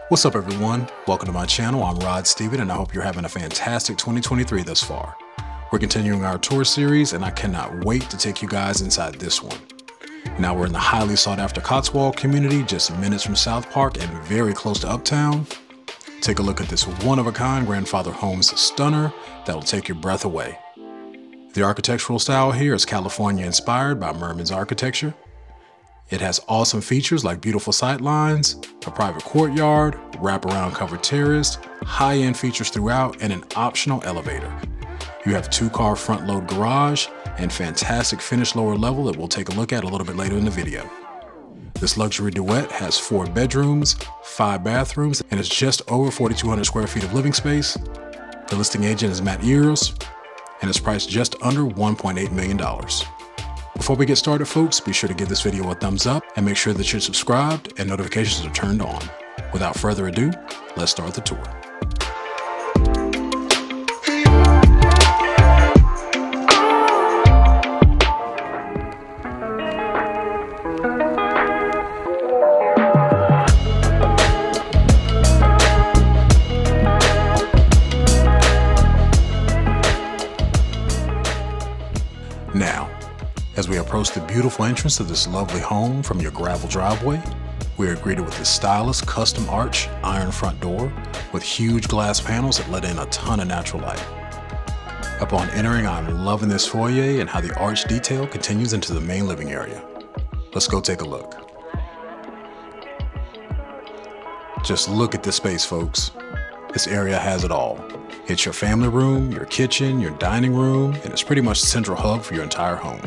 What's up everyone? Welcome to my channel. I'm Rod Steven and I hope you're having a fantastic 2023 thus far. We're continuing our tour series and I cannot wait to take you guys inside this one. Now we're in the highly sought after Cotswold community, just minutes from South Park and very close to Uptown. Take a look at this one-of-a-kind grandfather home's stunner that'll take your breath away. The architectural style here is California inspired by Mermans Architecture. It has awesome features like beautiful sight lines, a private courtyard, wraparound covered terrace, high-end features throughout, and an optional elevator. You have 2-car front-load garage and fantastic finished lower level that we'll take a look at a little bit later in the video. This luxury duet has 4 bedrooms, 5 bathrooms, and it's just over 4,200 square feet of living space. The listing agent is Meticulously, and it's priced just under $1.8 million. Before we get started, folks, be sure to give this video a thumbs up and make sure that you're subscribed and notifications are turned on. Without further ado, let's start the tour. Now, as we approach the beautiful entrance of this lovely home from your gravel driveway, we are greeted with this stylish custom arch iron front door with huge glass panels that let in a ton of natural light. Upon entering, I'm loving this foyer and how the arch detail continues into the main living area. Let's go take a look. Just look at this space, folks. This area has it all. It's your family room, your kitchen, your dining room, and it's pretty much the central hub for your entire home.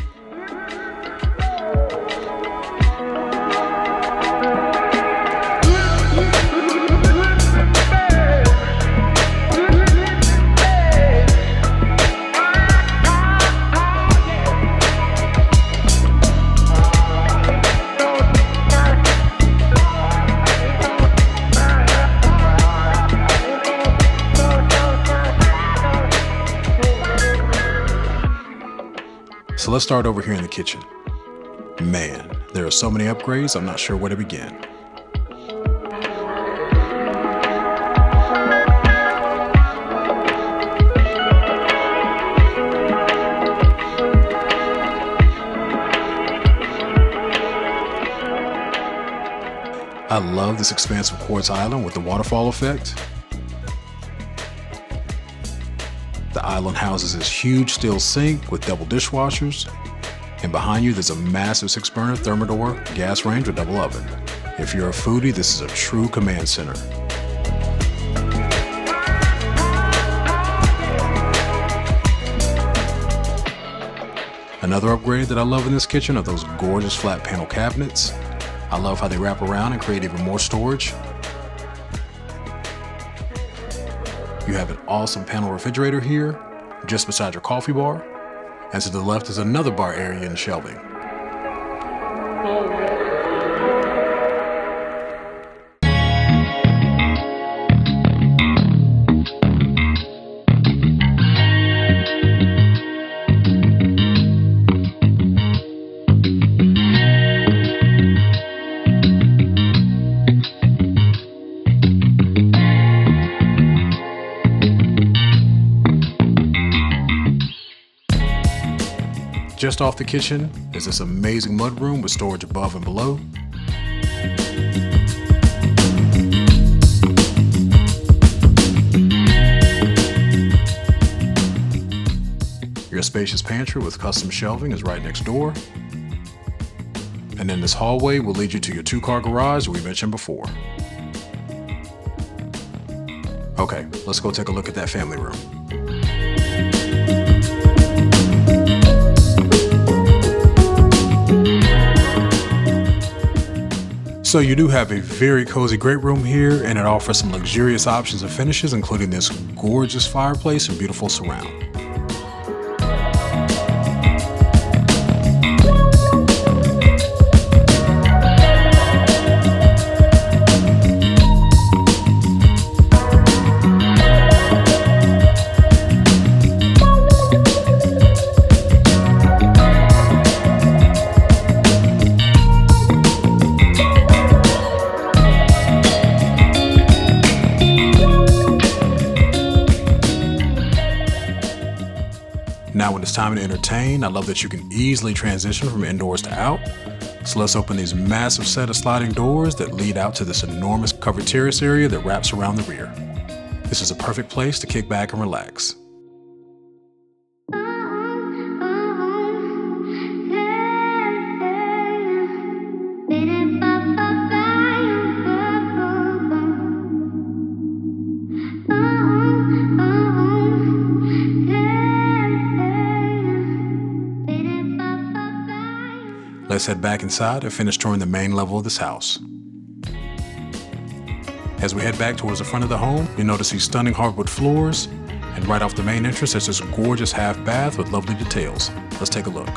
So let's start over here in the kitchen. Man, there are so many upgrades, I'm not sure where to begin. I love this expansive quartz island with the waterfall effect. The island houses this huge steel sink with double dishwashers, and behind you there's a massive 6-burner Thermador gas range with double oven. If you're a foodie, this is a true command center. Another upgrade that I love in this kitchen are those gorgeous flat panel cabinets. I love how they wrap around and create even more storage. You have an awesome panel refrigerator here, just beside your coffee bar, and to the left is another bar area and shelving. Just off the kitchen is this amazing mudroom with storage above and below. Your spacious pantry with custom shelving is right next door. And then this hallway will lead you to your 2-car garage we mentioned before. Okay, let's go take a look at that family room. So you do have a very cozy great room here, and it offers some luxurious options and finishes, including this gorgeous fireplace and beautiful surround. Now when it's time to entertain, I love that you can easily transition from indoors to out. So let's open these massive set of sliding doors that lead out to this enormous covered terrace area that wraps around the rear. This is a perfect place to kick back and relax. Let's head back inside and finish touring the main level of this house. As we head back towards the front of the home, you'll notice these stunning hardwood floors, and right off the main entrance there's this gorgeous half bath with lovely details. Let's take a look.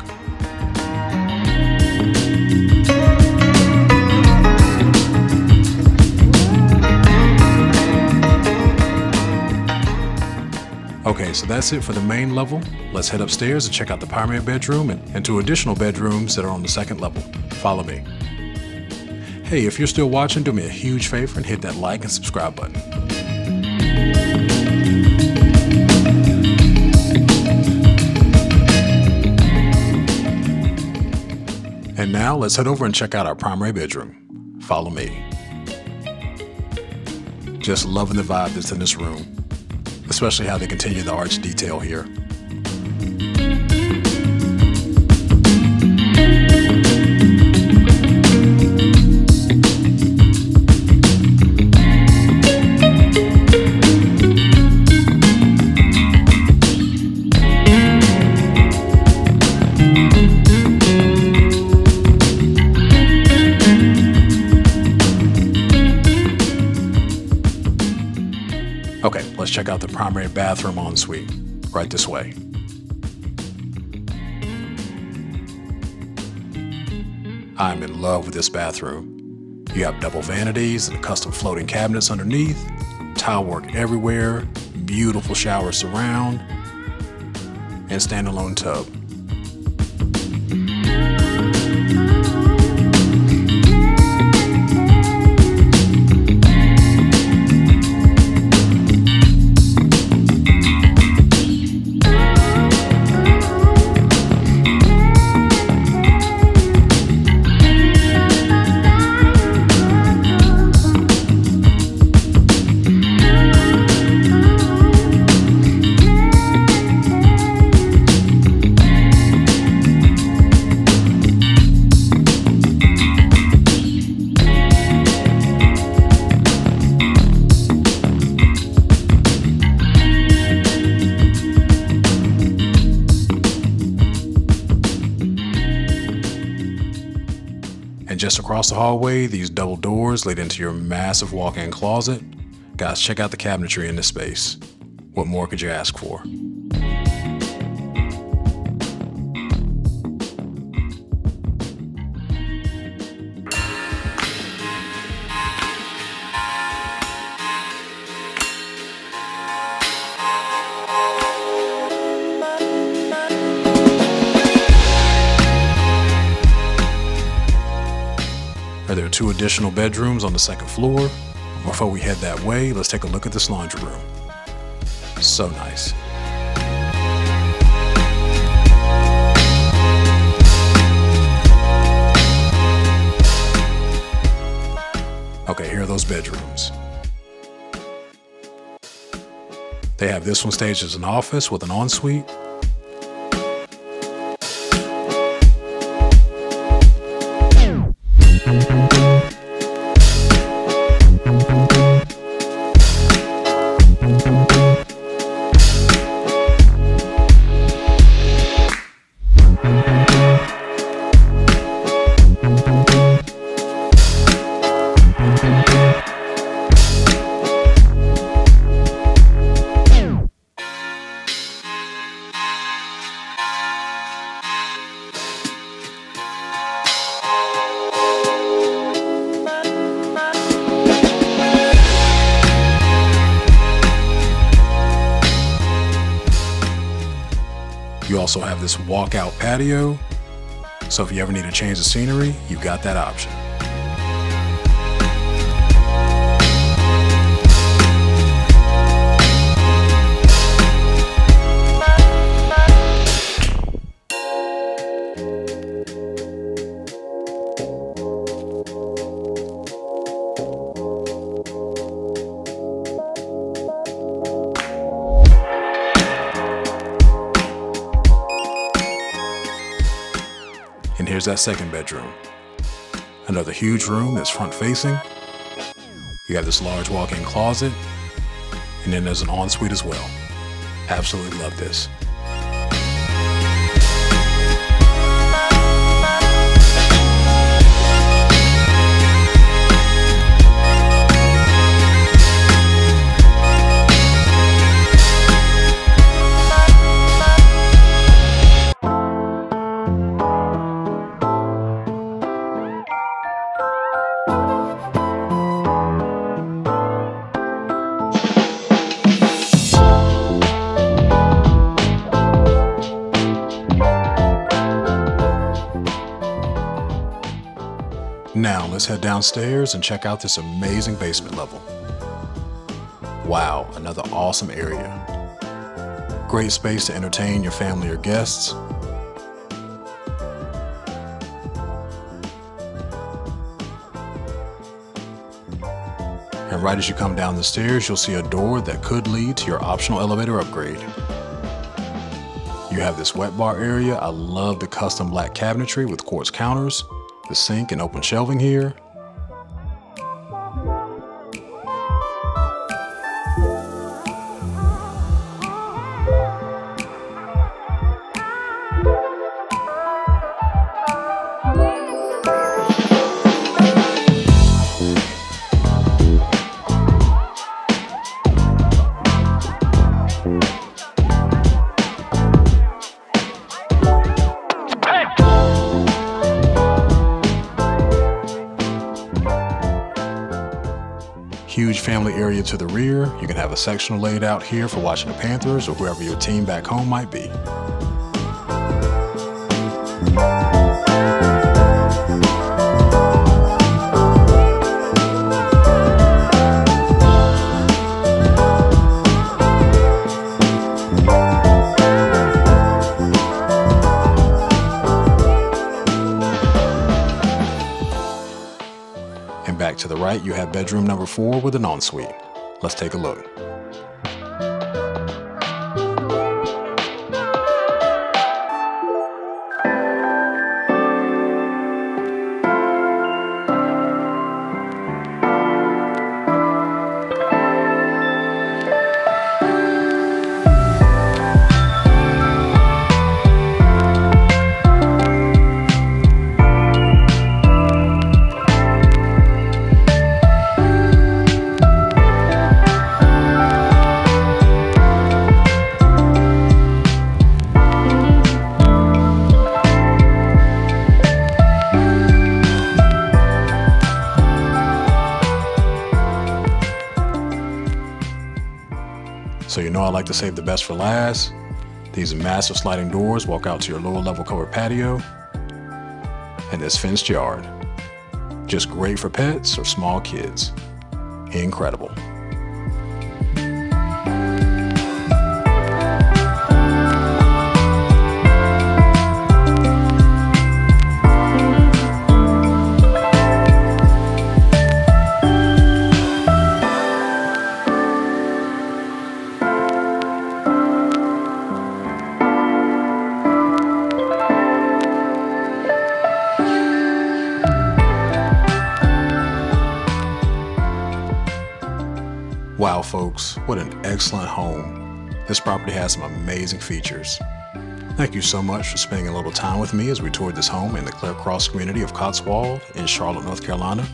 Okay, so that's it for the main level. Let's head upstairs and check out the primary bedroom and two additional bedrooms that are on the second level. Follow me. Hey, if you're still watching, do me a huge favor and hit that like and subscribe button. And now let's head over and check out our primary bedroom. Follow me. Just loving the vibe that's in this room, especially how they continue the arch detail here. Okay, let's check out the primary bathroom ensuite, right this way. I'm in love with this bathroom. You have double vanities and custom floating cabinets underneath, tile work everywhere, beautiful shower surround, and standalone tub. And just across the hallway, these double doors lead into your massive walk-in closet. Guys, check out the cabinetry in this space. What more could you ask for? There are two additional bedrooms on the second floor. Before we head that way, let's take a look at this laundry room. So nice. Okay, here are those bedrooms. They have this one staged as an office with an ensuite. also have this walkout patio, so if you ever need a change of scenery, you've got that option. And here's that second bedroom. Another huge room that's front facing. You have this large walk-in closet, and then there's an ensuite as well. Absolutely love this. Now let's head downstairs and check out this amazing basement level. Wow, another awesome area. Great space to entertain your family or guests. And right as you come down the stairs, you'll see a door that could lead to your optional elevator upgrade. You have this wet bar area. I love the custom black cabinetry with quartz counters, the sink and open shelving here. Huge family area to the rear. You can have a sectional laid out here for watching the Panthers or whoever your team back home might be. And back to the right, you have bedroom number 4 with an ensuite. Let's take a look. So you know I like to save the best for last. These massive sliding doors walk out to your lower level covered patio and this fenced yard. Just great for pets or small kids. Incredible. Wow, folks, what an excellent home. This property has some amazing features. Thank you so much for spending a little time with me as we toured this home in the ClairCross community of Cotswold in Charlotte, North Carolina.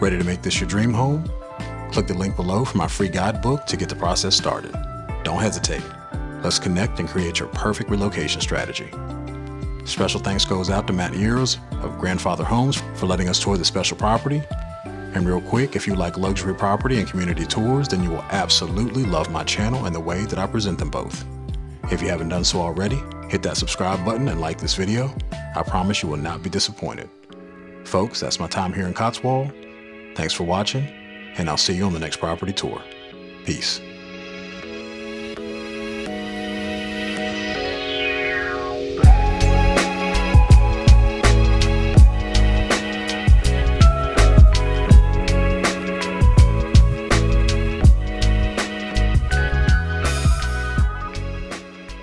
Ready to make this your dream home? Click the link below for my free guidebook to get the process started. Don't hesitate. Let's connect and create your perfect relocation strategy. Special thanks goes out to Matt Ears of Grandfather Homes for letting us tour this special property. And real quick, if you like luxury property and community tours, then you will absolutely love my channel and the way that I present them both. If you haven't done so already, Hit that subscribe button and like this video. I promise you will not be disappointed. Folks, that's my time here in Cotswold. Thanks for watching, and I'll see you on the next property tour. Peace.